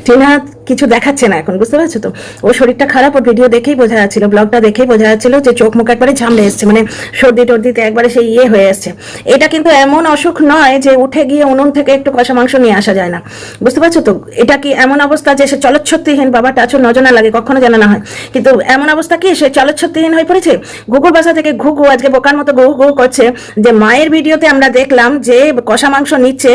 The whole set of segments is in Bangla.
টিনা কিছু দেখাচ্ছে না এখন, বুঝতে পারছো তো? ও শরীরটা খারাপ, ওর ভিডিও দেখেই বোঝা যাচ্ছিল, ব্লগটা দেখেই বোঝা যাচ্ছিল যে চোখ মুখ একবারে ঝামড়ে এসছে, মানে সর্দি টর্দিতে একবারে সেই হয়ে এসছে। এটা কিন্তু এমন অসুখ নয় যে উঠে গিয়ে উনুন থেকে একটু কষা মাংস নিয়ে আসা যায় না, বুঝতে পারছো তো? এটা কি এমন অবস্থা যে সে চলচ্ছত্তিহীন, বাবা টাচও নজনা লাগে কখনো জানা না হয়, কিন্তু এমন অবস্থা কি সে চলচ্ছত্তিহীন হয়ে পড়েছে। গুগুর বাসা থেকে ঘুঘু আজকে বোকার মতো ঘু ঘু করছে যে মায়ের ভিডিওতে আমরা দেখলাম যে কষা মাংস নিচ্ছে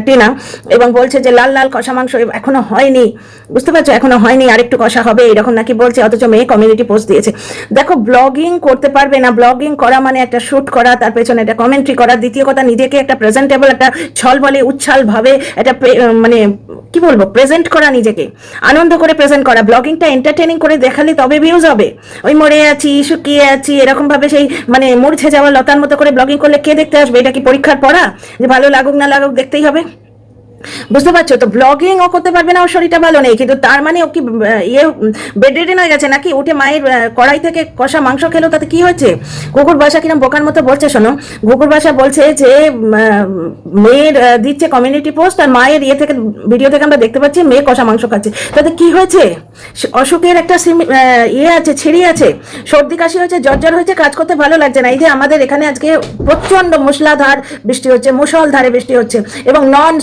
টিনা, এবং বলছে যে লাল লাল কষা মাংস এখনো হয়নি, বুঝতে পারছো? এখনো হয়নি, আরেকটু কষা হবে এরকম নাকি বলছে, অথচ মেয়ে কমিউনিটি পোস্ট দিয়েছে। দেখো, ব্লগিং করতে পারবে না, ব্লগিং করা মানে একটা শুট করা, তার পেছনে একটা কমেন্ট্রি করা, দ্বিতীয় কথা নিজেকে একটা প্রেজেন্টেবল, একটা ছল বলে উচ্ছাল ভাবে একটা মানে কি বলবো, প্রেজেন্ট করা, নিজেকে আনন্দ করে প্রেজেন্ট করা। ব্লগিংটা এন্টারটেনিং করে দেখালে তবে ভিউজ হবে। ওই মরে আছি শুকিয়ে আছি এরকম ভাবে সেই মানে মরছে যাওয়া লতার মতো করে ব্লগিং করলে কে দেখতে আসবে? এটা কি পরীক্ষার পড়া যে ভালো লাগুক না লাগুক দেখতেই হবে? বুঝতে পারছো তো? ব্লগিং ও করতে পারবে না, ওর শরীরটা ভালো নেই, কিন্তু তার মানে ও কি বেডরিডেন হয়ে গেছে নাকি? উঠে মায়ের কড়াই থেকে কষা মাংস খেলো, তাতে কি হয়েছে? কুকুর বাসা কিরম বোকার মতো বলছে, শোনো। কুকুর বাসা বলছে যে মেয়ের দিচ্ছে কমিউনিটি পোস্ট, আর মায়ের থেকে ভিডিও থেকে আমরা দেখতে পাচ্ছি মেয়ে কষা মাংস খাচ্ছে, তাতে কি হয়েছে? অসুখের একটা আছে, ছিঁড়ি আছে, সর্দি কাশি হয়েছে, জ্বর হয়েছে, কাজ করতে ভালো লাগছে না। এই যে আমাদের এখানে আজকে প্রচন্ড মুষলাধার বৃষ্টি হচ্ছে, মুষলধারে বৃষ্টি হচ্ছে, এবং নন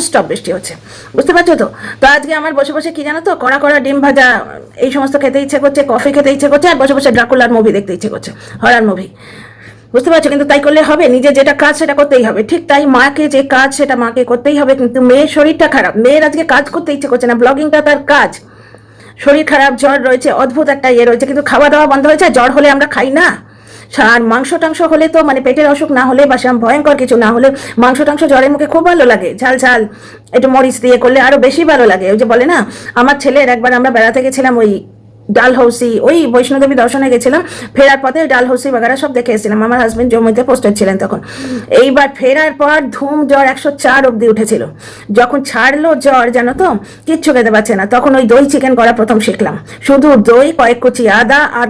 স্টপ বৃষ্টি হচ্ছে, বুঝতে পারছো তো? তো আজকে আমার বসে বসে কি জানো তো, কড়া কড়া ডিম ভাজা এই সমস্ত খেতে ইচ্ছে করছে, কফি খেতে ইচ্ছে করছে, আর বসে বসে ড্রাকুলার মুভি দেখতে ইচ্ছে করছে, হরার মুভি, বুঝতে পারছো? কিন্তু তাই করলে হবে? নিজে যেটা কাজ সেটা করতেই হবে, ঠিক তাই মাকে যে কাজ সেটা মাকে করতেই হবে। কিন্তু মেয়ের শরীরটা খারাপ, মেয়ের আজকে কাজ করতে ইচ্ছে করছে না, ব্লগিংটা তার কাজ। শরীর খারাপ, জ্বর রয়েছে, অদ্ভুত একটা রয়েছে, কিন্তু খাওয়া দাওয়া বন্ধ হয়েছে। জ্বর হলে আমরা খাই না, আর মাংস টাংস হলে তো মানে পেটের অসুখ না হলে বা সেরকম ভয়ঙ্কর কিছু না হলে মাংস টাংস জ্বরের মুখে খুব ভালো লাগে, ঝাল ঝাল একটু মরিচ দিয়ে করলে আরো বেশি ভালো লাগে। ওই যে বলে না, আমার ছেলের একবার আমরা বেড়াতে গেছিলাম ওই ডালহৌসি, ওই বৈষ্ণোদেবী দর্শনে গেছিলাম, ফেরার পথে ডালহৌসি বাগারা সব দেখে এসেছিলাম। আমার হাজবেন্ড জম্মুতে পোস্টেড ছিলেন তখন। এইবার ফেরার পর ধুম জ্বর 104 অব্দি উঠেছিল। যখন ছাড়লো জ্বর, জানো তো কিচ্ছু খেতে পারছে না, তখন ওই দই চিকেন করা প্রথম শিখলাম। শুধু দই, কয়েক কুচি আদা আর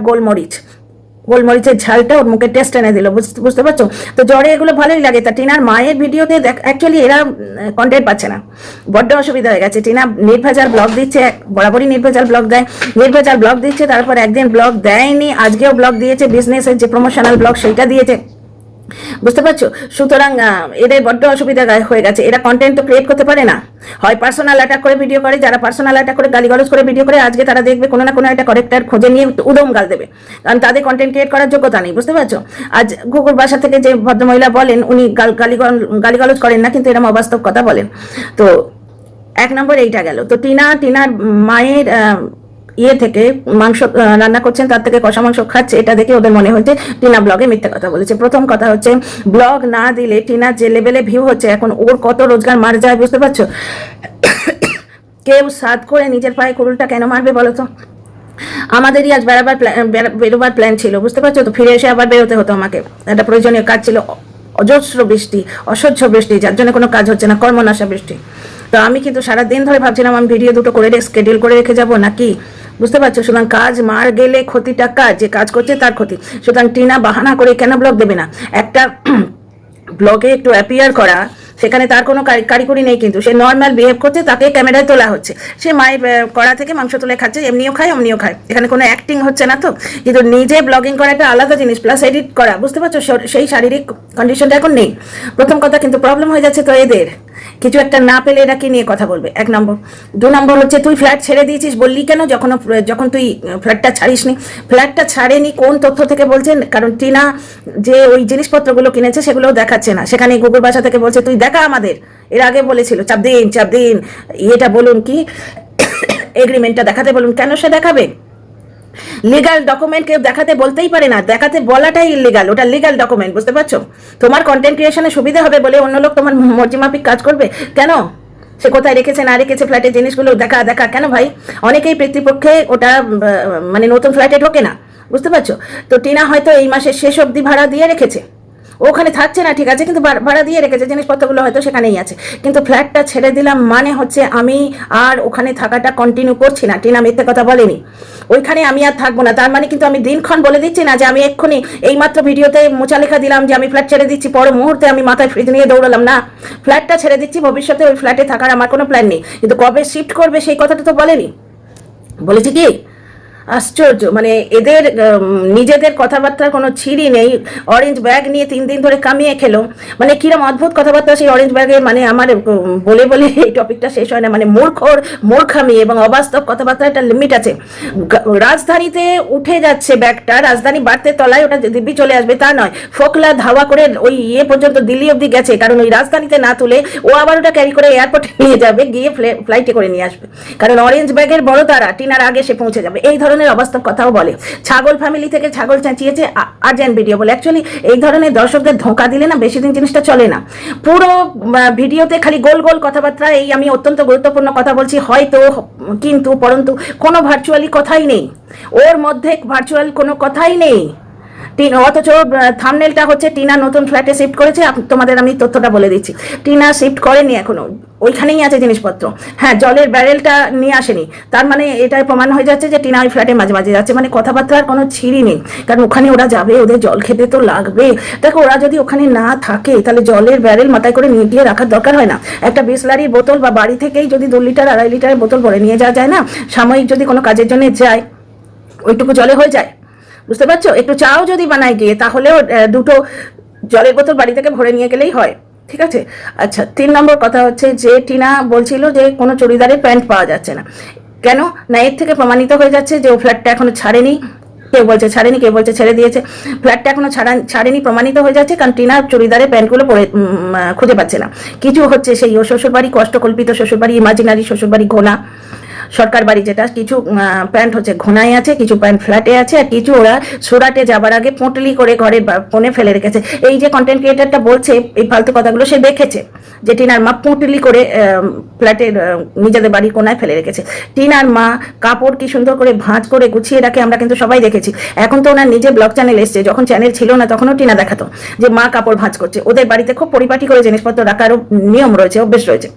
গোলমরিচের ঝালটা ওর মুখে টেস্ট এনে দিল, বুঝতে পারছো তো? জ্বরে এগুলো ভালোই লাগে। তা টিনার মায়ের ভিডিওতে অ্যাকচুয়ালি এরা কন্টেন্ট পাচ্ছে না, বড্ড অসুবিধা হয়ে গেছে। টিনা নির্ভেজাল ব্লগ দিচ্ছে, বরাবরই নির্ভেজাল ব্লগ দেয়, নির্ভেজাল ব্লগ দিচ্ছে, তারপর একদিন ব্লগ দেয়নি, আজকেও ব্লগ দিয়েছে, বিজনেসের যে প্রমোশনাল ব্লগ সেইটা দিয়েছে, বুঝতে পারছো? সুতরাং এদের বড্ড অসুবিধা হয়ে গেছে। এরা কন্টেন্ট তো ক্রিয়েট করতে পারে না, হয় পার্সোনাল অ্যাটাক করে ভিডিও করে, যারা পার্সোনাল অ্যাটাক করে গালিগালাজ করে ভিডিও করে, আজকে তারা দেখবে কোনো না কোনো একটা করেক্টার খুঁজে নিয়ে উদম গাল দেবে, কারণ তাদের কন্টেন্ট ক্রিয়েট করার যোগ্যতা নেই, বুঝতে পারছো? আজ কুকুর বাসা থেকে যে ভদ্রমহিলা বলেন, উনি গালিগালাজ করেন না, কিন্তু এরকম অবাস্তব কথা বলেন। তো এক নম্বর এইটা গেল। তো টিনার মায়ের থেকে মাংস রান্না করছেন, তার থেকে কষা মাংস খাচ্ছে, এটা দেখে ওদের মনে হচ্ছে টিনা ব্লগে মিথ্যা কথা বলেছে। প্রথম কথা হচ্ছে, ব্লগ না দিলে টিনার যে লেভেলে ভিউ হচ্ছে এখন, ওর কত রোজগার মার যায়, বুঝতে পারছো? কেউ সাদ করে নিজের পায়ে কুড়ুলটা কেন মারবে বলো তো? আমাদেরই আজ বেরোবার প্ল্যান ছিল, বুঝতে পারছো তো? ফিরে এসে আবার বেরোতে হতো আমাকে, একটা প্রয়োজনীয় কাজ ছিল, অজস্র বৃষ্টি, অসহ্য বৃষ্টি, যার জন্য কোনো কাজ হচ্ছে না, কর্মনাশা বৃষ্টি। তো আমি কিন্তু সারাদিন ধরে ভাবছিলাম আমি ভিডিও দুটো করে স্কেডিউল করে রেখে যাবো নাকি, বুঝতে পারছো? সুতরাং কাজ মার গেলে ক্ষতিটা কাজ, যে কাজ করছে তার ক্ষতি। সুতরাং টিনা বাহানা করে কেন ব্লগ দেবে না? একটা ব্লগে একটু অ্যাপিয়ার করা, সেখানে তার কোনো কারিগরি নেই, কিন্তু সে নর্মাল বিহেভ করছে, তাকে ক্যামেরায় তোলা হচ্ছে, সে মায়ের কড়া থেকে মাংস তুলে খাচ্ছে, এমনিও খায় অমনিও খায়, এখানে কোনো অ্যাক্টিং হচ্ছে না তো। কিন্তু নিজে ব্লগিং করা একটা আলাদা জিনিস, প্লাস এডিট করা, বুঝতে পারছো? সেই শারীরিক কন্ডিশনটা এখন নেই, প্রথম কথা। কিন্তু প্রবলেম হয়ে যাচ্ছে তো এদের, কিছু একটা না পেলে এরা কি নিয়ে কথা বলবে, এক নম্বর। দু নম্বর হচ্ছে, তুই ফ্ল্যাট ছেড়ে দিয়েছিস বললি কেন, যখন তুই ফ্ল্যাটটা ছাড়িসনি? ফ্ল্যাটটা ছাড়েনি কোন তথ্য থেকে বলছেন? কারণ টিনা যে ওই জিনিসপত্রগুলো কিনেছে সেগুলোও দেখাচ্ছে না, সেখানে গুগল বাসা থেকে বলছে তুই দেখা আমাদের, এর আগে বলেছিল চাপ দিন এটা বলুন কি এগ্রিমেন্টটা দেখাতে বলুন, কেন সে দেখাবে? লিগাল ডকুমেন্ট কেউ দেখাতে বলতেই পারে না, দেখাতে বলাটাই ইলিগাল, ওটা লিগাল ডকুমেন্ট, বুঝতে পারছো? তোমার কন্টেন্ট ক্রিয়েশনে সুবিধা হবে বলে অন্য লোক তোমার মর্জিমাফিক কাজ করবে কেন? সে কোথায় রেখেছে না রেখেছে ফ্ল্যাটের জিনিসগুলো দেখা কেন ভাই? অনেকেই পিতৃপক্ষে ওটা মানে নতুন ফ্ল্যাটে ঢোকে না, বুঝতে পারছো? তো টিনা হয়তো এই মাসের শেষ অবধি ভাড়া দিয়ে রেখেছে, ওখানে থাকছে না ঠিক আছে, কিন্তু ভাড়া দিয়ে রেখেছে, জিনিসপত্রগুলো হয়তো সেখানেই আছে, কিন্তু ফ্ল্যাটটা ছেড়ে দিলাম মানে হচ্ছে আমি আর ওখানে থাকাটা কন্টিনিউ করছি না। টিনা মিথ্যে কথা বলেনি, ওইখানে আমি আর থাকবো না। তার মানে কিন্তু আমি দিনক্ষণ বলে দিচ্ছি না যে আমি এক্ষুনি এইমাত্র ভিডিওতে মোচা লেখা দিলাম যে আমি ফ্ল্যাট ছেড়ে দিচ্ছি, পর মুহূর্তে আমি মাথায় ফ্রিজ নিয়ে দৌড়ালাম না। ফ্ল্যাটটা ছেড়ে দিচ্ছি, ভবিষ্যতে ওই ফ্ল্যাটে থাকার আমার কোনো প্ল্যান নেই, কিন্তু কবে শিফট করবে সেই কথাটা তো বলেনি। বলেছি কি আশ্চর্য, মানে এদের নিজেদের কথাবার্তার কোনো ছিঁড়ি নেই। অরেঞ্জ ব্যাগ নিয়ে 3 দিন ধরে কামিয়ে খেলো, মানে কিরম অদ্ভুত কথাবার্তা সেই অরেঞ্জ ব্যাগে। মানে আমার বলে বলে এই টপিকটা শেষ হয় না, মানে মূর্খামি এবং অবাস্তব কথাবার্তা একটা লিমিট আছে। রাজধানীতে উঠে যাচ্ছে ব্যাগটা, রাজধানী বাড়তে তলায়, ওটা দিব্যি চলে আসবে তা নয়, ফোকলা ধাওয়া করে ওই পর্যন্ত দিল্লি অব্দি গেছে, কারণ ওই রাজধানীতে না তুলে ও আবার ওটা ক্যারি করে এয়ারপোর্টে নিয়ে যাবে, গিয়ে ফ্লাইটে করে নিয়ে আসবে, কারণ অরেঞ্জ ব্যাগের বড় তারা টিনার আগে সে পৌঁছে যাবে। এই ধরনের অবাস্তব কথাও বলে। ছাগল ফ্যামিলি থেকে ছাগল চেঁচিয়েছে আর্জেন্ট ভিডিও বলে। অ্যাকচুয়ালি এই ধরনের দর্শকদের ধোঁকা দিলে না বেশি দিন জিনিসটা চলে না। পুরো ভিডিওতে খালি গোল গোল কথাবার্তা, এই আমি অত্যন্ত গুরুত্বপূর্ণ কথা বলছি, হয়তো, কিন্তু, পরন্তু, কোনো ভার্চুয়ালি কথাই নেই ওর মধ্যে, ভার্চুয়াল কোনো কথাই নেই। অথচ থাম্বনেলটা হচ্ছে টিনা নতুন ফ্ল্যাটে শিফট করেছে। তোমাদের আমি তথ্যটা বলে দিচ্ছি, টিনা শিফট করেনি এখনো, ওইখানেই আছে জিনিসপত্র। হ্যাঁ, জলের ব্যারেলটা নিয়ে আসেনি, তার মানে এটাই প্রমাণ হয়ে যাচ্ছে যে টিনা ওই ফ্ল্যাটে মাঝে মাঝে যাচ্ছে, মানে কথাবার্তার কোনো ছিঁড়ি নেই, কারণ ওখানে ওরা যাবে, ওদের জল খেতে তো লাগবে। দেখো, ওরা যদি ওখানে না থাকে তাহলে জলের ব্যারেল মাথায় করে নিয়ে গিয়ে রাখার দরকার হয় না। একটা বিসলারির বোতল বা বাড়ি থেকেই যদি 2 লিটার 2.5 লিটারের বোতল ভরে নিয়ে যাওয়া যায় না, সাময়িক যদি কোনো কাজের জন্য যায়, ওইটুকু জলে হয়ে যায়। বুঝতে পারছো? একটু চাও যদি বানাই গিয়ে, তাহলেও 2টো জলের বোতল বাড়ি থেকে ভরে নিয়ে গেলেই হয়। ঠিক আছে। আচ্ছা, 3 নম্বর কথা হচ্ছে যে টিনা বলছিল যে কোনো চুড়িদারের প্যান্ট পাওয়া যাচ্ছে না। কেন না, এর থেকে প্রমাণিত হয়ে যাচ্ছে যে ও ফ্ল্যাটটা এখনো ছাড়েনি। কেউ বলছে ছাড়েনি, কেউ বলছে ছেড়ে দিয়েছে। ফ্ল্যাটটা এখনো ছাড়েনি প্রমাণিত হয়ে যাচ্ছে, কারণ টিনা চুড়িদারের প্যান্টগুলো পরে খুঁজে পাচ্ছে না। কিছু হচ্ছে সেই ও শ্বশুরবাড়ি, কষ্টকল্পিত শ্বশুরবাড়ি, ইমাজিনারি শ্বশুরবাড়ি, ঘোনা সরকার বাড়ি, যেটা কিছু প্যান্ট হচ্ছে ঘোনায় আছে, কিছু প্যান্ট ফ্ল্যাটে আছে, আর কিছু ওরা সুরাটে যাবার আগে পোঁটলি করে ঘরের কোণে ফেলে রেখেছে। এই যে কন্টেন্ট ক্রিয়েটারটা বলছে এই ফালতু কথাগুলো, সে দেখেছে যে টিনার মা পোঁটলি করে ফ্ল্যাটের নিজেদের বাড়ির কোনায় ফেলে রেখেছে। টিনার মা কাপড় কি সুন্দর করে ভাঁজ করে গুছিয়ে রাখে, আমরা কিন্তু সবাই দেখেছি। এখন তো ওনার নিজে ব্লগ চ্যানেল এসছে, যখন চ্যানেল ছিল না তখনও টিনা দেখাতো যে মা কাপড় ভাঁজ করছে। ওদের বাড়িতে খুব পরিপাটি করে জিনিসপত্র রাখারও নিয়ম রয়েছে, অভ্যেস রয়েছে।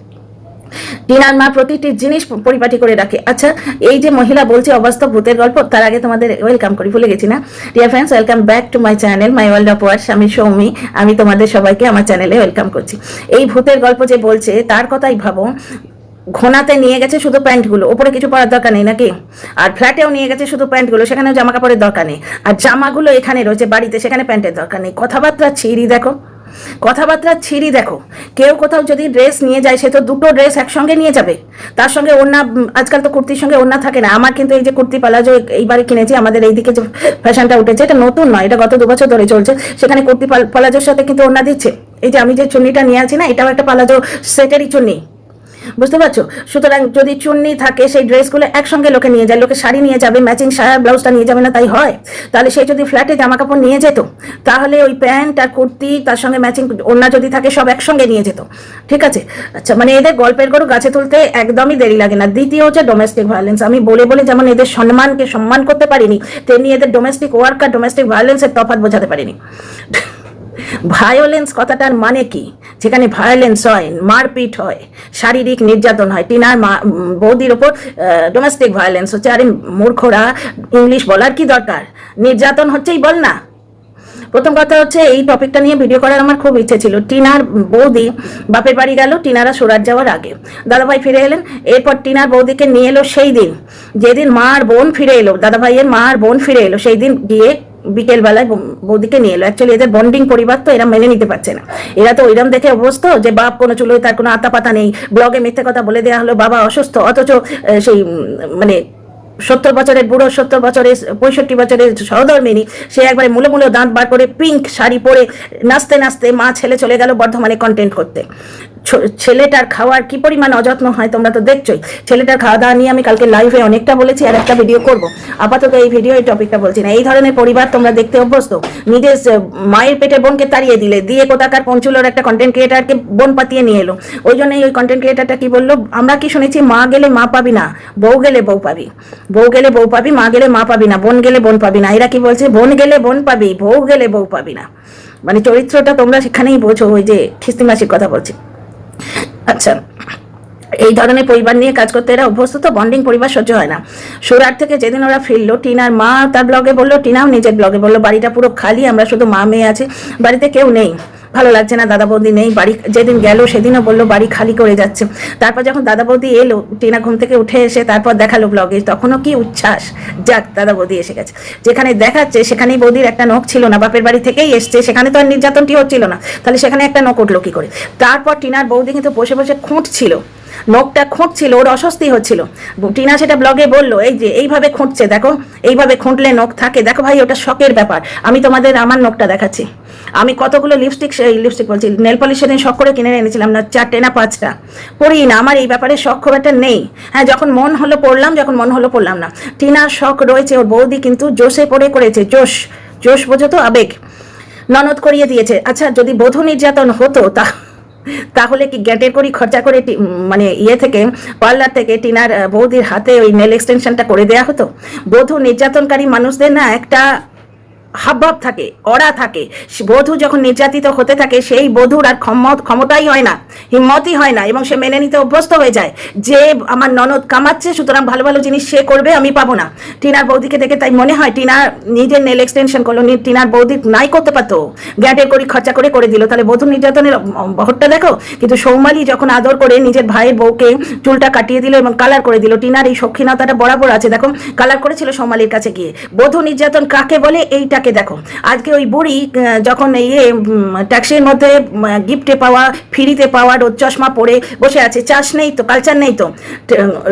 টিনার মা প্রতিটি জিনিস পরিপাটি করে রাখে। আচ্ছা, এই যে মহিলা বলছে অবাস্তব ভূতের গল্প, তার আগে তোমাদের ওয়েলকাম করি, ভুলে গেছি না। Dear friends, welcome back to my channel my world of words. আমি সৌমি, আমি তোমাদের সবাইকে আমার চ্যানেলে ওয়েলকাম করছি। এই ভূতের গল্প যে বলছে তার কথাই ভাবো, ঘোনাতে নিয়ে গেছে শুধু প্যান্টগুলো, ওপরে কিছু পরার দরকার নেই নাকি? আর ফ্ল্যাটেও নিয়ে গেছে শুধু প্যান্টগুলো, সেখানেও জামা কাপড়ের দরকার নেই। আর জামাগুলো এখানে রয়েছে বাড়িতে, সেখানে প্যান্টের দরকার নেই। কথাবার্তা ছিঁড়ি দেখো, কথাবার্তা ছিঁড়ি দেখো। কেউ কোথাও যদি ড্রেস নিয়ে যায়, সে তো 2টো ড্রেস একসঙ্গে নিয়ে যাবে, তার সঙ্গে ওড়না। আজকাল তো কুর্তির সঙ্গে ওড়না থাকে না। আমার কিন্তু এই যে কুর্তি পালাজো এইবারে কিনেছি, আমাদের এইদিকে যে ফ্যাশনটা উঠেছে, এটা নতুন নয়, এটা গত 2 বছর ধরে চলছে। সেখানে কুর্তি পালাজোর সাথে কিন্তু ওড়না দিচ্ছে। এই যে আমি যে চুন্নিটা নিয়ে আছি না, এটাও একটা পালাজো সেটেরই চুন্নি, বুঝতে পারছো? সুতরাং যদি চুন্নি থাকে, সেই ড্রেসগুলো একসঙ্গে লোকে নিয়ে যায়। লোকে শাড়ি নিয়ে যাবে, ম্যাচিং সায়া ব্লাউজটা নিয়ে যাবে না, তাই হয়? তাহলে সে যদি ফ্ল্যাটে জামা কাপড় নিয়ে যেত, তাহলে ওই প্যান্ট আর কুর্তি, তার সঙ্গে ম্যাচিং ওড়না যদি থাকে, সব একসঙ্গে নিয়ে যেত। ঠিক আছে। আচ্ছা, মানে এদের গল্পের গরু গাছে তুলতে একদমই দেরি লাগে না। দ্বিতীয় হচ্ছে ডোমেস্টিক ভায়োলেন্স। আমি বলে বলে যেমন এদের সম্মানকে সম্মান করতে পারিনি, তেমনি এদের ডোমেস্টিক ওয়ার্ক আর ডোমেস্টিক ভায়োলেন্সের তফাৎ বোঝাতে পারিনি। ভায়োলেন্স কথাটার মানে কি? যেখানে ভায়োলেন্স হয়, মারপিট হয়, শারীরিক নির্যাতন হয়। টিনার বৌদির ওপর ডোমেস্টিক ভায়োলেন্স হচ্ছে। আরে মূর্খরা, ইংলিশ বলার কি দরকার? নির্যাতন হচ্ছেই বল না। প্রথম কথা হচ্ছে, এই টপিকটা নিয়ে ভিডিও করার আমার খুব ইচ্ছে ছিল। টিনার বৌদি বাপের বাড়ি গেল টিনারা সুরাট যাওয়ার আগে, দাদাভাই ফিরে এলেন। এরপর টিনার বৌদিকে নিয়ে এলো সেই দিন, যেদিন মা আর বোন ফিরে এলো, দাদাভাইয়ের মা আর বোন ফিরে এলো, সেই দিন গিয়ে বিকেল বেলায় বৌদিকে নিয়ে এলো। অ্যাকচুয়ালি এদের বন্ডিং পরিবার তো, এরা মেনে নিতে পারছে না। এরা তো ওইরকম দেখে অভ্যস্ত যে বাপ কোনো চুলোয় তার কোনো আতা পাতা নেই। ব্লগে মিথ্যে কথা বলে দেওয়া হলো বাবা অসুস্থ, অথচ সেই মানে 70 বছরের বুড়ো, 70 বছরের 65 বছরের সহধর্মিনী, সে একবারে মুলো মুলো দাঁত বার করে পিঙ্ক শাড়ি পরে নাচতে নাচতে মা ছেলে চলে গেল বর্ধমানে কন্টেন্ট করতে। ছেলেটার খাওয়ার কি পরিমাণ অযত্ন হয় তোমরা তো দেখছোই। ছেলেটার খাওয়া দাওয়া নিয়ে আমি কালকে লাইভে অনেকটা বলেছি, আর একটা ভিডিও করব। আপাতত এই ভিডিও এই টপিকটা বলছি না। এই ধরনের পরিবার তোমরা দেখতে অভ্যস্ত। নিজের মায়ের পেটের বোনকে তাড়িয়ে দিলে, দিয়ে কোথাকার পঞ্চুলোর একটা কন্টেন্ট ক্রিয়েটারকে বোন পাতিয়ে নিয়ে এলো। ওই জন্যই ওই কন্টেন্ট ক্রিয়েটারটা কি বললো, আমরা কি শুনেছি, মা গেলে মা পাবি না, বউ গেলে বউ পাবি, বউ গেলে বউ পাবি, মা গেলে মা পাবি না, বোন গেলে বোন পাবি না। এরা কি বলছে, বোন গেলে বোন পাবি, বউ গেলে বউ পাবি না। মানে চরিত্রটা তোমরা সেখানেই বোঝো, ওই যে খিস্তি মাসির কথা বলছি। আচ্ছা, এই ধরনের পরিবার নিয়ে কাজ করতে এরা অভ্যস্ত, তো বন্ডিং পরিবার সহ্য হয় না। সুরাট থেকে যেদিন ওরা ফিরলো, টিনার মা তার ব্লগে বললো, টিনাও নিজের ব্লগে বললো, বাড়িটা পুরো খালি, আমরা শুধু মা মেয়ে আছি, বাড়িতে কেউ নেই, ভালো লাগছে না, দাদা বৌদি নেই। বাড়ি যেদিন গেল সেদিনও বললো বাড়ি খালি করে যাচ্ছে। তারপর যখন দাদা বৌদি এলো, টিনা ঘুম থেকে উঠে এসে তারপর দেখালো ব্লগে, তখনও কি উচ্ছ্বাস, যাক দাদা বৌদি এসে গেছে। যেখানে দেখাচ্ছে সেখানেই বৌদির একটা নখ ছিল না, বাপের বাড়ি থেকেই এসছে, সেখানে তো আর নির্যাতনটি হচ্ছিল না, তাহলে সেখানে একটা নখ উঠলো কি করে? তারপর টিনার বৌদি কিন্তু বসে বসে খুঁটছিল, নখটা খুঁটছিল, ওর অস্বস্তি হচ্ছিল। টিনা সেটা ব্লগে বললো, এই যে এইভাবে খুঁটছে, দেখো এইভাবে খুঁটলে নখ থাকে, দেখো ভাই ওটা শখের ব্যাপার। আমি তোমাদের আমার নখটা দেখাচ্ছি, আমি কতগুলো লিপস্টিক বলছি, নেল পলিশ সেদিন শখ করে কিনে এনেছিলাম, না 4টে না 5টা, পড়ি না, আমার এই ব্যাপারে শখ খুব একটা নেই। হ্যাঁ, যখন মন হলো পড়লাম, যখন মন হলো পড়লাম না। টিনার শখ রয়েছে, ওর বৌদি কিন্তু জোশে পড়ে করেছে, জোশ বোঝো তো, আবেগ, ননদ করিয়ে দিয়েছে। আচ্ছা, যদি বধূ নির্যাতন হতো তাহলে কি গ্যাটের করি খরচা করে মানে থেকে পার্লার থেকে টিনার বৌদির হাতে ওই নেল এক্সটেনশনটা করে দেওয়া হতো? বধূ নির্যাতনকারী মানুষদের না একটা হাবভাব থাকে, অরা থাকে। বধূ যখন নির্যাতিত হতে থাকে, সেই বধূর আর ক্ষমতাই হয় না, হিম্মতই হয় না, এবং সে মেনে নিতে অভ্যস্ত হয়ে যায় যে আমার ননদ কামাচ্ছে, সুতরাং ভালো ভালো জিনিস সে করবে, আমি পাবো না। টিনার বৌদিকে দেখে তাই মনে হয় টিনা নিজের নেল এক্সটেনশন করলো, টিনার বৌদি নাই করতে পারতো, গ্যাটের করি খরচা করে দিল, তাহলে বধূ নির্যাতনের বহরটা দেখো। কিন্তু সৌমালি যখন আদর করে নিজের ভাইয়ের বউকে চুলটা কাটিয়ে দিল এবং কালার করে দিল, টিনার এই সক্ষীণতাটা বরাবর আছে, দেখো কালার করেছিল সৌমালির কাছে গিয়ে। বধূ নির্যাতন কাকে বলে এইটা দেখো। আজকে ওই বুড়ি যখন ট্যাক্সির মধ্যে গিফটে পাওয়া, ফ্রিতে পাওয়া রোদ চশমা পরে বসে আছে, চাষ নেই তো, কালচার নেই তো,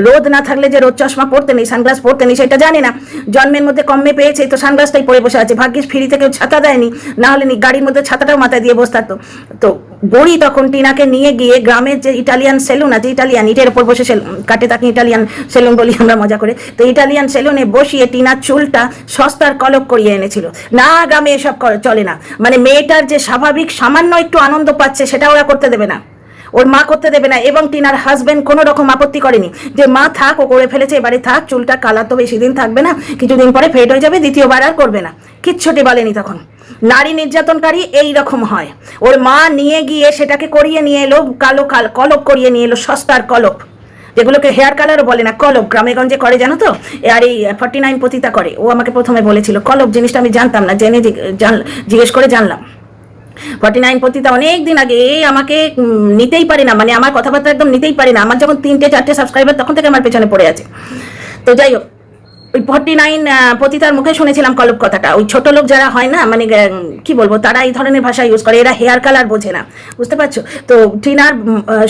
রোদ না থাকলে যে রোদ চশমা পড়তে নেই, সানগ্লাস পড়তে নেই, সেটা জানে না, জন্মের মধ্যে কমে পেয়েছে তো সানগ্লাসটাই পরে বসে আছে, ভাগ্যিস ফ্রিতে কেউ ছাতা দেয়নি, না হলে গাড়ির মধ্যে ছাতাটাও মাথায় দিয়ে বসে থাকতো। তো বুড়ি তখন টিনাকে নিয়ে গিয়ে গ্রামের যে ইটালিয়ান সেলুন আছে, ইটালিয়ান ইটের উপর বসে কাটে, তাকে ইটালিয়ান সেলুন বলি আমরা মজা করে, তো ইটালিয়ান সেলুনে বসিয়ে টিনার চুলটা সস্তার কলপ করিয়ে এনেছিল। না, গ্রামে এসব চলে না, মানে মেয়েটার যে স্বাভাবিক সামান্য একটু আনন্দ পাচ্ছে সেটা ওরা করতে দেবে না, ওর মা করতে দেবে না। এবং টিনার হাজবেন্ড কোনো রকম আপত্তি করেনি যে মা থাক, ও করে ফেলেছে, এবারে থাক, চুলটা কালার তো বেশি দিন থাকবে না, কিছুদিন পরে ফেড হয়ে যাবে, দ্বিতীয়বার আর করবে না, কিচ্ছুটি বলেনি তখন। নারী নির্যাতনকারী এই রকম হয়, ওর মা নিয়ে গিয়ে সেটাকে করিয়ে নিয়ে এলো, কালো কলপ করিয়ে নিয়ে এলো, সস্তার কলপ, যেগুলোকে হেয়ার কালারও বলে না, কলপ গ্রামে গঞ্জে করে, জানো তো? আর এই 49 পতিতা করে, ও আমাকে প্রথমে বলেছিল কলপ জিনিসটা, আমি জানতাম না, জেনে জিজ্ঞেস করে জানলাম। 49 পতিতা অনেক দিন আগে আমাকে নিতেই পারে না, মানে আমার কথাবার্তা একদম নিতেই পারে না, আমার যখন 3-4টে সাবস্ক্রাইবার তখন থেকে আমার পেছনে পড়ে আছে। তো যাই হোক, ওই 49 পতিতার মুখে শুনেছিলাম কলপ কথাটা। ওই ছোট লোক যারা হয় না, মানে কি বলবো, তারা এই ধরনের ভাষা ইউজ করে, এরা হেয়ার কালার বোঝে না, বুঝতে পারছো? তো টিনার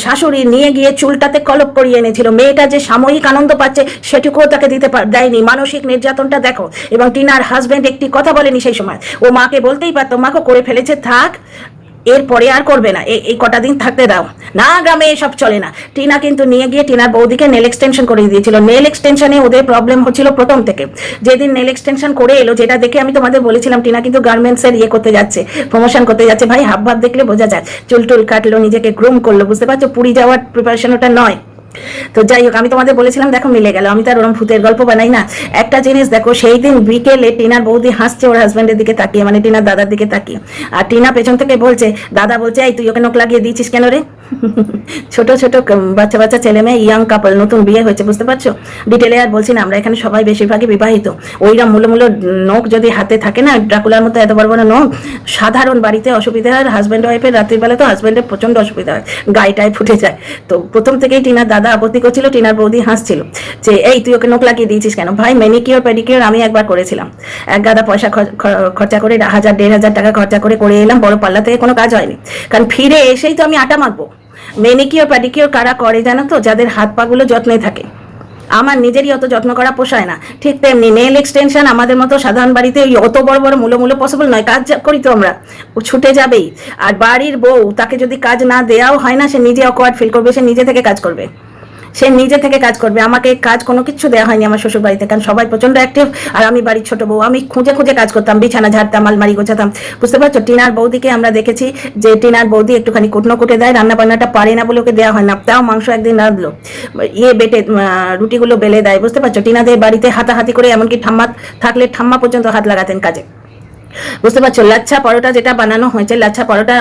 শাশুড়ি নিয়ে গিয়ে চুলটাতে কলপ করিয়ে এনেছিল, মেয়েটা যে সাময়িক আনন্দ পাচ্ছে সেটুকুও তাকে দিতে দেয়নি, মানসিক নির্যাতনটা দেখো। এবং টিনার হাজবেন্ড একটি কথা বলেনি সেই সময়, ও মাকে বলতেই পারতো, মাকে করে ফেলেছে, থাক, এরপরে আর করবে না, এই কটা দিন থাকতে দাও না, গ্রামে এসব চলে না। টিনা কিন্তু নিয়ে গিয়ে টিনার বৌদিকে নেল এক্সটেনশন করে দিয়েছিল। নেল এক্সটেনশনে ওদের প্রবলেম হচ্ছিল প্রথম থেকে, যেদিন নেল এক্সটেনশন করে এলো, যেটা দেখে আমি তোমাদের বলেছিলাম টিনা কিন্তু গার্মেন্টসের করতে যাচ্ছে, প্রমোশন করতে যাচ্ছে, ভাই হাব ভাব দেখলে বোঝা যায়, চুল টুল কাটলো, নিজেকে গ্রুম করলো, বুঝতে পারছো? পুরী যাওয়ার প্রিপারেশন ওটা নয়। তো যাই হোক, আমি তোমাদের বলেছিলাম দেখো মিলে গেল, আমি তার ওরম ভূতের গল্প বানাই না। একটা জিনিস দেখো, সেই দিন বিকেলে টিনার বৌদি হাসছে ওর হাজব্যান্ডের দিকে তাকিয়ে, মানে টিনার দাদার দিকে তাকিয়ে, আর টিনা পেছন থেকে বলছে, দাদা বলছে, এই তুই ওকে নখ লাগিয়ে দিয়েছিস কেন রে? ছোট ছোট বাচ্চা ছেলে মেয়ে, ইয়াং কাপল, নতুন বিয়ে হয়েছে, বুঝতে পারছো? ডিটেলে আর বলছি না, আমরা এখানে সবাই বেশিরভাগই বিবাহিত। ওইরা মূল নখ যদি হাতে থাকে না, ড্রাকুলার মতো এত বড় বড় নখ, সাধারণ বাড়িতে অসুবিধা হয়, হাজব্যান্ড ওয়াইফের রাত্রির বেলা তো হাজব্যান্ডের প্রচন্ড অসুবিধা হয়, গায়েটায় ফুটে যায়। তো প্রথম থেকেই টিনার দাদা আপত্তি করছিল, টিনার বৌদি হাসছিল যে এই তুই ওকে নখ লাগিয়ে দিয়েছিস কেন? ভাই ম্যানিকিওর পেডিকিওর আমি একবার করেছিলাম, এক গাদা পয়সা খরচা করে, 1000-1500 টাকা খরচা করে এলাম, বড় পাল্লা থেকে কোনো কাজ হয়নি, কারণ ফিরে এসেই তো আমি আটা মাখবো। ম্যানিকিওর পেডিকিওর কারা করে জানো তো? যাদের হাত পাগুলো যত্নে থাকে। আমার নিজেরই অত যত্ন করা পোষায় না, ঠিক তেমনি নেল এক্সটেনশন আমাদের মতো সাধারণ বাড়িতে ওই অত বড় বড় মূল্য পসিবল নয়, কাজ করি তো আমরা, ও ছুটে যাবেই। আর বাড়ির বউ, তাকে যদি কাজ না দেওয়াও হয় না, সে নিজে অকওয়ার্ড ফিল করবে, সে নিজে থেকে কাজ করবে, আমাকে কাজ কোনো কিছু দেওয়া হয়নি আমার শ্বশুর বাড়িতে, কারণ সবাই প্রচন্ড অ্যাক্টিভ, আর আমি বাড়ির ছোট বউ, আমি খুঁজে কাজ করতাম, বিছানা ঝাড়তাম, আলমারি গোছাতাম, বুঝতে পারছো? টিনার বৌদিকে আমরা দেখেছি যে টিনার বৌদি একটুখানি কুটনো কুটে দেয়, রান্না বান্নাটা পারে না বলে ওকে দেওয়া হয় না, তাও মাংস একদিন রাঁধলো, বেটে রুটিগুলো বেলে দেয়, বুঝতে পারছো? টিনাদের বাড়িতে হাতাহাতি করে, এমনকি ঠাম্মা থাকলে ঠাম্মা পর্যন্ত হাত লাগাতেন কাজে। বুঝতে পারছো? লাচ্ছা পরোটা যেটা বানানো হয়েছে, লাচ্ছা পরোটা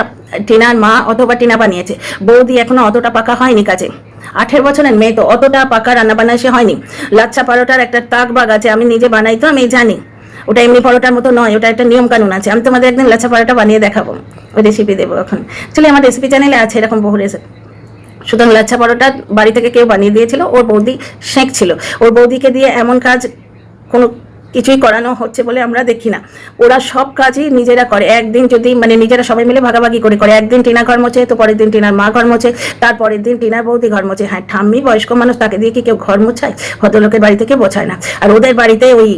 টিনার মা অথবা টিনা বানিয়েছে। বৌদি এখনো অতটা পাকা হয়নি কাজে, 18 বছরের মেয়ে তো অতটা পাকা রান্না বান্না সে হয়নি। লাচ্ছা পরোটার একটা তাক বাগ আছে, আমি নিজে বানাই তো আমি জানি। ওটা এমনি পরোটার মতো নয়, ওটা একটা নিয়ম কানুন আছে। আমি তোমাদের একদিন লাচ্ছা পরোটা বানিয়ে দেখাবো, ওই রেসিপি দেবো এখন। চলে আমার রেসিপি চ্যানেলে আছে এরকম বহু রেসিপি। সুতরাং লাচ্ছা পরোটা বাড়ি থেকে কেউ বানিয়ে দিয়েছিল, ওর বৌদি শেখছিল। ওর বৌদিকে দিয়ে এমন কাজ কোনো কিছুই করানো হচ্ছে বলে আমরা দেখি না। ওরা সব কাজই নিজেরা করে। একদিন যদি মানে নিজেরা সবাই মিলে ভাগাভাগি করে করে, একদিন টিনা ঘর মোছে, তো পরের দিন টিনার মা ঘর মোছে, তারপরের দিন টিনার বৌদি ঘর মোছে। হ্যাঁ, ঠাম্মি বয়স্ক মানুষ, তাকে দিয়ে কি কেউ ঘর মোছায়? ভদ্রলোকের বাড়ি থেকে বোঝায় না। আর ওদের বাড়িতে ওই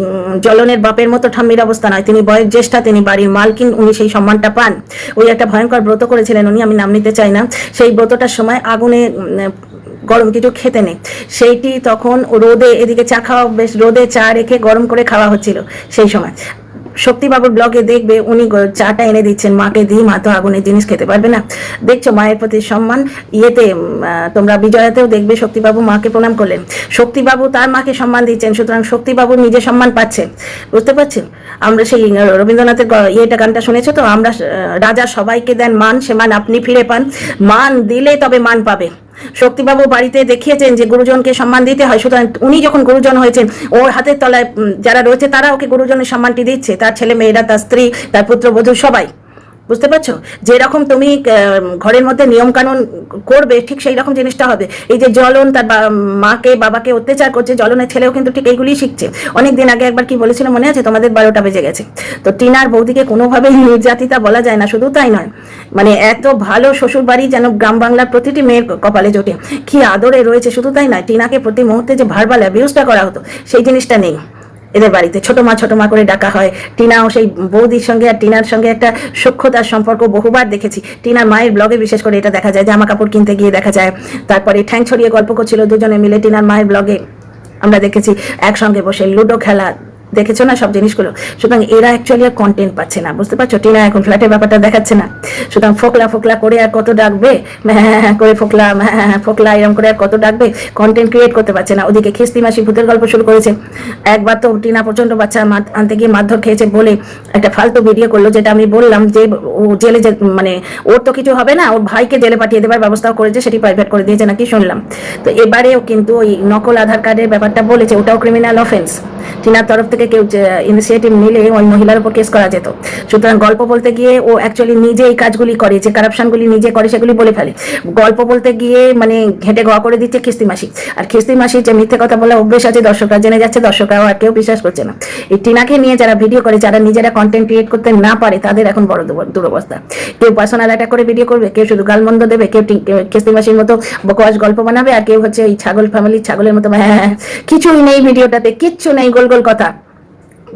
জ্বলনের বাপের মতো ঠাম্মির অবস্থা নয়। তিনি বয়োজ্যেষ্ঠা, তিনি বাড়ির মালকিন, উনি সেই সম্মানটা পান। ওই একটা ভয়ঙ্কর ব্রত করেছিলেন উনি, আমি নাম নিতে চাই না। সেই ব্রতটার সময় আগুনে গরম কিছু খেতে নেই, সেইটি তখন রোদে, এদিকে চা খাওয়া, বেশ রোদে চা রেখে গরম করে খাওয়া হচ্ছিল সেই সময়। শক্তিবাবুর ব্লগে দেখবে উনি চাটা এনে দিচ্ছেন মাকে, দিয়ে মা তো আগুনের জিনিস খেতে পারবে না। দেখছো মায়ের প্রতি সম্মান। ইয়েতে তোমরা বিজয়াতেও দেখবে শক্তিবাবু মাকে প্রণাম করলেন, শক্তিবাবু তার মাকে সম্মান দিচ্ছেন। সুতরাং শক্তিবাবু নিজে সম্মান পাচ্ছেন, বুঝতে পারছেন? আমরা সেই রবীন্দ্রনাথের ইয়েটা গানটা শুনেছো তো, আমরা রাজা সবাইকে দেন মান, সে মান আপনি ফিরে পান। মান দিলে তবে মান পাবে। শক্তিবাবু বাড়িতে দেখিয়েছেন যে গুরুজনকে সম্মান দিতে হয়। সুতরাং উনি যখন গুরুজন হয়েছেন, ওর হাতের তলায় যারা রয়েছে তারা ওকে গুরুজনের সম্মানটি দিচ্ছে, তার ছেলে মেয়েরা, তার স্ত্রী, তার পুত্রবধূ সবাই। বুঝতে পারছো? যেরকম তুমি ঘরের মধ্যে নিয়ম কানুন করবে, ঠিক সেই রকম জিনিসটা হবে। এই যে জ্বলন তার মাকে বাবাকে অত্যাচার করছে, জ্বলনের ছেলেও কিন্তু ঠিক এইগুলি শিখছে। অনেকদিন আগে একবার কি বলেছিল মনে আছে তোমাদের? 12টা বেজে গেছে। তো টিনার বৌদিকে কোনোভাবেই নির্যাতিতা বলা যায় না। শুধু তাই নয়, মানে এত ভালো শ্বশুর বাড়ি যেন গ্রাম বাংলার প্রতিটি মেয়ের কপালে জোটে। কি আদরে রয়েছে! শুধু তাই নয়, টিনাকে প্রতি মুহূর্তে যে ভার্বাল অ্যাবিউজটা করা হতো, সেই জিনিসটা নেই এদের বাড়িতে। ছোট মা করে ডাকা হয়। টিনাও সেই বৌদির সঙ্গে আর টিনার সঙ্গে একটা সখ্যতার সম্পর্ক বহুবার দেখেছি। টিনার মায়ের ব্লগে বিশেষ করে এটা দেখা যায়, জামা কাপড় কিনতে গিয়ে দেখা যায়। তারপরে ঠ্যাং ছড়িয়ে গল্প করছিল দুজনে মিলে, টিনার মায়ের ব্লগে আমরা দেখেছি একসঙ্গে বসে লুডো খেলা, দেখেছো না সব জিনিসগুলো। সুতরাং এরা অ্যাকচুয়ালি আর কন্টেন্ট পাচ্ছে না, বুঝতে পারছো? টিনা এখন ফ্ল্যাটের ব্যাপারটা দেখাচ্ছে না। সুতরাং ফোকলা ফোকলা করে আর কত ডাকবে, করে ফোকলা ফোকলা এরকম করে আর কত ডাকবে? কন্টেন্ট ক্রিয়েট করতে পারছে না। ওদিকে খিস্তি মাসি ভূতের গল্প শুরু করেছে। একবার তো টিনা প্রচন্ড বাচ্চা আনতে গিয়ে মারধর খেয়েছে বলে একটা ফালতু ভিডিও করলো, যেটা আমি বললাম যে ও জেলে যে মানে ওর তো কিছু হবে না, ওর ভাইকে জেলে পাঠিয়ে দেবার ব্যবস্থাও করেছে, সেটি প্রাইভেট করে দিয়েছে নাকি শুনলাম। তো এবারেও কিন্তু ওই নকল আধার কার্ডের ব্যাপারটা বলেছে, ওটাও ক্রিমিনাল অফেন্স। টিনার তরফ থেকে কেউ ইনিশিয়েটিভ নিলে ওই মহিলার উপর কেস করা যেত। সুতরাং গল্প বলতে গিয়ে ও অ্যাকচুয়ালি নিজে এই কাজগুলি করে, যে কারাপশনগুলি নিজে করে সেগুলি বলে ফেলে। গল্প বলতে গিয়ে মানে ঘেটে ঘ করে দিচ্ছে খিস্তি মাসি। আর খিস্তি মাসি যে মিথ্যে কথা বলা অভ্যেস আছে, দর্শকরা জেনে যাচ্ছে, দর্শকরাও আর কেউ বিশ্বাস করছে না। এই টিনাকে নিয়ে যারা ভিডিও করে, যারা নিজেরা কন্টেন্ট ক্রিয়েট করতে না পারে, তাদের এখন বড় দুরবস্থা। কেউ পার্সোনাল অ্যাটাক করে ভিডিও করবে, কেউ শুধু গালমন্দ দেবে, কেউ খিস্তি মাসির মতো বকওয়াস গল্প বানাবে, আর কেউ হচ্ছে এই ছাগল ফ্যামিলির ছাগলের মতো কিছুই নেই ভিডিওটাতে, কিচ্ছু নেই, গোল গোল কথা,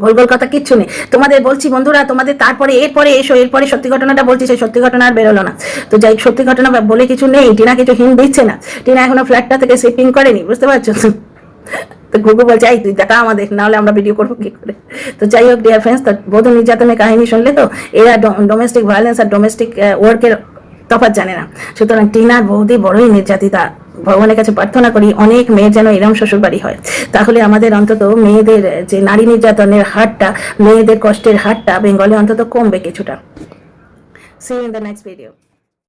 গোল গোল কথা কিচ্ছু নেই। তোমাদের বলছি বন্ধুরা, তোমাদের তারপরে এরপরে এসো, এরপরে সত্যি ঘটনাটা বলছি, সেই সত্যি ঘটনা আর বেরোলো না। তো যাই, সত্যি ঘটনা বলে কিছু নেই। টিনা কিছু হিন্ট দিচ্ছে না, টিনা এখনো ফ্ল্যাটটা থেকে শিপিং করেনি, বুঝতে পারছো? তো গুগু বলছে এই তুই দেখা আমাদের, নাহলে আমরা ভিডিও করবো কি করে। তো যাই হোক ডিয়ার ফ্রেন্ডস, তো বধূ নির্যাতনের কাহিনী শুনলে তো, এরা ডোমেস্টিক ভায়োলেন্স আর ডোমেস্টিক ওয়ার্কের তফাৎ জানে না। সুতরাং টিনার বৌদি বড়ই নির্যাতিতা। ভগবানের কাছে প্রার্থনা করি অনেক মেয়ের যেন এরম শ্বশুর বাড়ি হয়, তাহলে আমাদের অন্তত মেয়েদের যে নারী নির্যাতনের হারটা, মেয়েদের কষ্টের হারটা বেঙ্গলে অন্তত কমবে কিছুটা। See you in the next video.